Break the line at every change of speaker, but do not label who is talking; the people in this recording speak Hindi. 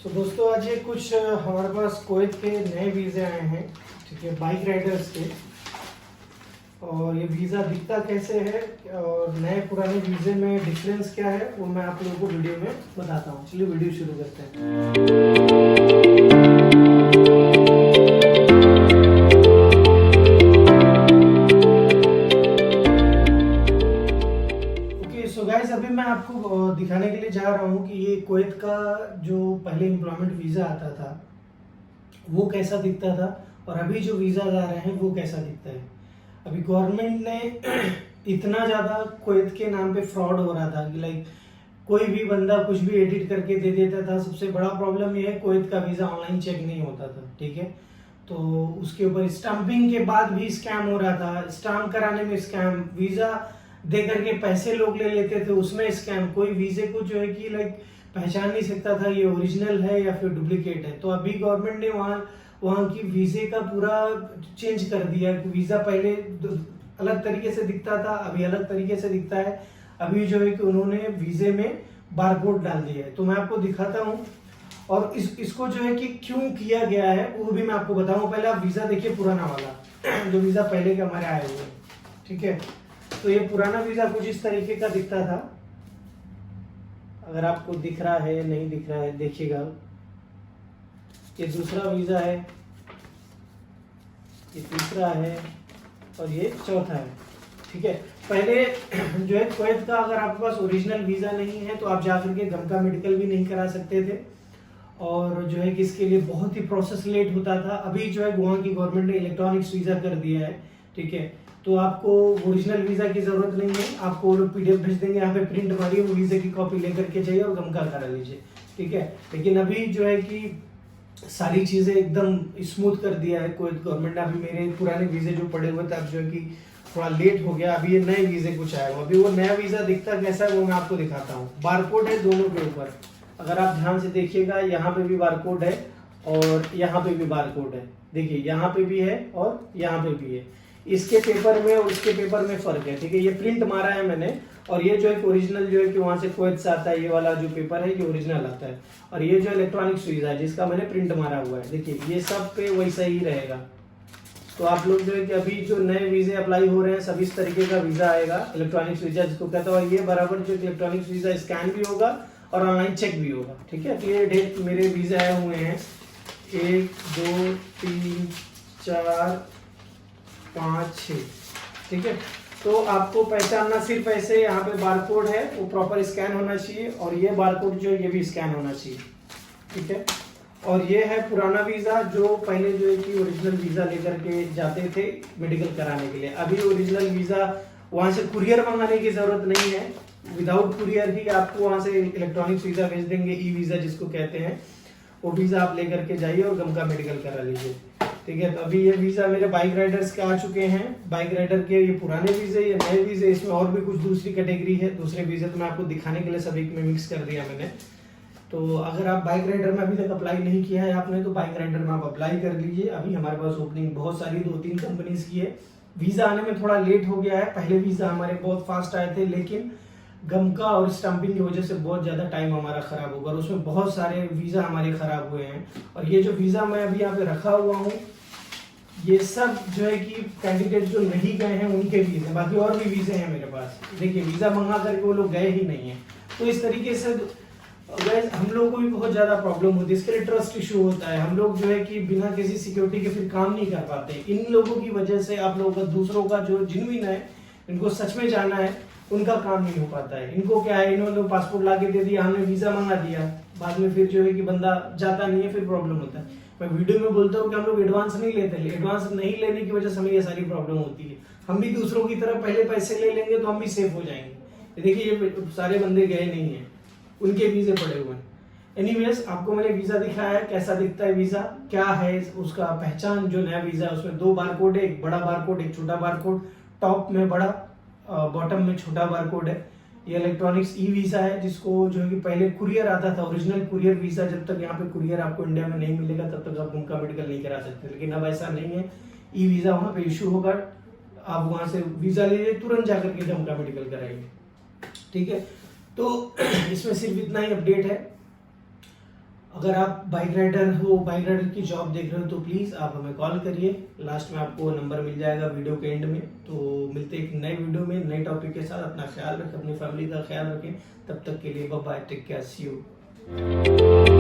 तो दोस्तों आज ये कुछ हमारे पास कुवैत के नए वीज़े आए हैं, ठीक है, बाइक राइडर्स के। और ये वीज़ा दिखता कैसे है और नए पुराने वीज़े में डिफरेंस क्या है वो मैं आप लोगों को वीडियो में बताता हूँ। चलिए वीडियो शुरू करते हैं। सो गाइस अभी मैं आपको दिखाने के लिए जा रहा हूँ कि ये कुवैत का जो पहले एम्प्लॉयमेंट वीज़ा आता था वो कैसा दिखता था और अभी जो वीज़ा आ रहे हैं वो कैसा दिखता है। अभी गवर्नमेंट ने इतना ज़्यादा कुवैत के नाम पे फ्रॉड हो रहा था कि लाइक कोई भी बंदा कुछ भी एडिट करके दे देता था। सबसे बड़ा प्रॉब्लम ये है कुवैत का वीज़ा ऑनलाइन चेक नहीं होता था, ठीक है। तो उसके ऊपर स्टाम्पिंग के बाद भी स्कैम हो रहा था, स्टाम्प कराने में स्कैम, वीज़ा दे करके पैसे लोग ले लेते थे उसमें स्कैम। कोई वीज़े को जो है कि लाइक पहचान नहीं सकता था ये ओरिजिनल है या फिर डुप्लीकेट है। तो अभी गवर्नमेंट ने वहाँ की वीज़े का पूरा चेंज कर दिया कि वीज़ा पहले अलग तरीके से दिखता था, अभी अलग तरीके से दिखता है। अभी जो है कि उन्होंने वीज़े में बारकोड डाल दिया है, तो मैं आपको दिखाता हूँ। और इसको जो है कि क्यों किया गया है वो भी मैं आपको बताऊँ। पहले आप वीज़ा देखिए पुराना वाला जो वीज़ा पहले के हमारे आए हुए, ठीक है। तो ये पुराना वीज़ा कुछ इस तरीके का दिखता था। अगर आपको दिख रहा है नहीं दिख रहा है देखिएगा। ये दूसरा वीज़ा है, ये तीसरा है और ये चौथा है, ठीक है। पहले जो है कुवैत का अगर आपके पास ओरिजिनल वीज़ा नहीं है तो आप जाकर के गम का मेडिकल भी नहीं करा सकते थे और जो है कि इसके लिए बहुत ही प्रोसेस लेट होता था। अभी जो है गोवा की गवर्नमेंट ने इलेक्ट्रॉनिक्स वीज़ा कर दिया है, ठीक है। तो आपको ओरिजिनल वीज़ा की ज़रूरत नहीं है, आपको वो लोग PDF भेज देंगे, यहाँ पे प्रिंट मारिए, वो वीज़े की कॉपी लेकर के जाइए और गम का करा लीजिए, ठीक है। लेकिन अभी जो है कि सारी चीज़ें एकदम स्मूथ कर दिया है कुवैत गवर्नमेंट ने। अभी मेरे पुराने वीज़े जो पड़े हुए थे अब जो है कि थोड़ा लेट हो गया, अभी ये नए वीज़े कुछ आए हुए। अभी वो नया वीज़ा दिखता कैसा है वो मैं आपको दिखाता हूँ। बारकोड है दोनों के ऊपर, अगर आप ध्यान से देखिएगा यहाँ पे भी बारकोड है और यहाँ पे भी बारकोड है। देखिए यहाँ पे भी है और यहाँ पे भी है। इसके पेपर में और इसके पेपर में फर्क है, ठीक है। ये प्रिंट मारा है मैंने और ये जो है ओरिजिनल जो है कि वहां से कुवैत से आता है, ये वाला जो पेपर है ये ओरिजिनल आता है। और ये जो इलेक्ट्रॉनिक्स वीज़ा है जिसका मैंने प्रिंट मारा हुआ है, देखिए ये सब पे वैसा ही रहेगा। तो आप लोग जो है कि अभी जो नए वीज़े अप्लाई हो रहे हैं सब इस तरीके का वीज़ा आएगा, इलेक्ट्रॉनिक्स वीज़ा जिसको कहता है। ये बराबर जो इलेक्ट्रॉनिक्स वीज़ा स्कैन भी होगा और ऑनलाइन चेक भी होगा, ठीक है। तो ये ढेर मेरे वीज़े आए हुए हैं 1 2 3 4 5 6, ठीक है। तो आपको पहचानना सिर्फ ऐसे, यहाँ पे बारकोड है वो प्रॉपर स्कैन होना चाहिए और ये बारकोड जो है ये भी स्कैन होना चाहिए, ठीक है। और ये है पुराना वीज़ा जो पहले जो है कि ओरिजिनल वीज़ा लेकर के जाते थे मेडिकल कराने के लिए। अभी ओरिजिनल वीज़ा वहाँ से कुरियर मंगाने की ज़रूरत नहीं है, विदाउट कुरियर ही आपको वहाँ से इलेक्ट्रॉनिक्स वीज़ा भेज देंगे, ई वीज़ा जिसको कहते हैं। वो वीज़ा आप लेकर के जाइए और गम का मेडिकल करा लीजिए, ठीक है। तो अभी ये वीज़ा मेरे बाइक राइडर्स के आ चुके हैं। बाइक राइडर के ये पुराने वीज़े, ये नए वीज़े, इसमें और भी कुछ दूसरी कैटेगरी है, दूसरे वीज़े तो मैं आपको दिखाने के लिए सभी में मिक्स कर दिया मैंने। तो अगर आप बाइक राइडर में अभी तक अप्लाई नहीं किया है आपने तो बाइक राइडर में आप अप्लाई कर लीजिए। अभी हमारे पास ओपनिंग बहुत सारी 2-3 कंपनीज की है। वीज़ा आने में थोड़ा लेट हो गया है, पहले वीज़ा हमारे बहुत फास्ट आए थे लेकिन गम का और स्टम्पिंग की वजह से बहुत ज़्यादा टाइम हमारा ख़राब होगा और उसमें बहुत सारे वीज़ा हमारे ख़राब हुए हैं। और ये जो वीज़ा मैं अभी यहाँ पे रखा हुआ हूँ ये सब जो है कि कैंडिडेट जो नहीं गए हैं उनके वीज़े, बाकी और भी वीज़े हैं मेरे पास। देखिए वीज़ा मंगा करके वो लोग गए ही नहीं है। तो इस तरीके से हम लोगों को भी बहुत ज़्यादा प्रॉब्लम होती है, इसके लिए ट्रस्ट इशू होता है। हम लोग जो है कि बिना किसी सिक्योरिटी के फिर काम नहीं कर पाते। इन लोगों की वजह से आप लोगों का, दूसरों का जो जिन्विन है, इनको सच में जाना है, उनका काम नहीं हो पाता है। इनको क्या है, इन्होंने पासपोर्ट ला के दे दिया, हमने वीज़ा मंगा दिया, बाद में फिर जो है कि बंदा जाता नहीं है, फिर प्रॉब्लम होता है। मैं वीडियो में बोलता हूँ कि हम लोग एडवांस नहीं लेते, एडवांस नहीं लेने की वजह से हमें ये सारी प्रॉब्लम होती है। हम भी दूसरों की तरह पहले पैसे ले लेंगे तो हम भी सेफ हो जाएंगे। देखिए ये सारे बंदे गए नहीं हैं, उनके वीज़े पड़े हुए हैं। एनीवेज आपको मैंने वीज़ा दिखाया है, कैसा दिखता है वीज़ा, क्या है उसका पहचान। जो नया वीज़ा है उसमें 2 बारकोड है, एक बड़ा बारकोड एक छोटा बारकोड, टॉप में बड़ा बॉटम में छोटा बारकोड है। ये इलेक्ट्रॉनिक्स ई वीज़ा है जिसको जो है कि पहले कुरियर आता था, ओरिजिनल कुरियर वीज़ा। जब तक यहाँ पे कुरियर आपको इंडिया में नहीं मिलेगा तब तक आप उनका मेडिकल नहीं करा सकते, लेकिन अब ऐसा नहीं है। ई वीज़ा वहाँ पे इशू होगा, आप वहाँ से वीज़ा ले लीजिए, तुरंत जाकर के उनका मेडिकल कराइए, ठीक है। तो इसमें सिर्फ इतना ही अपडेट है। अगर आप बाइक राइडर हो, बाइक राइडर की जॉब देख रहे हो, तो प्लीज़ आप हमें कॉल करिए। लास्ट में आपको नंबर मिल जाएगा वीडियो के एंड में। तो मिलते हैं एक नए वीडियो में नए टॉपिक के साथ। अपना ख्याल रखें, अपनी फैमिली का ख्याल रखें। तब तक के लिए bye bye, take care, see you.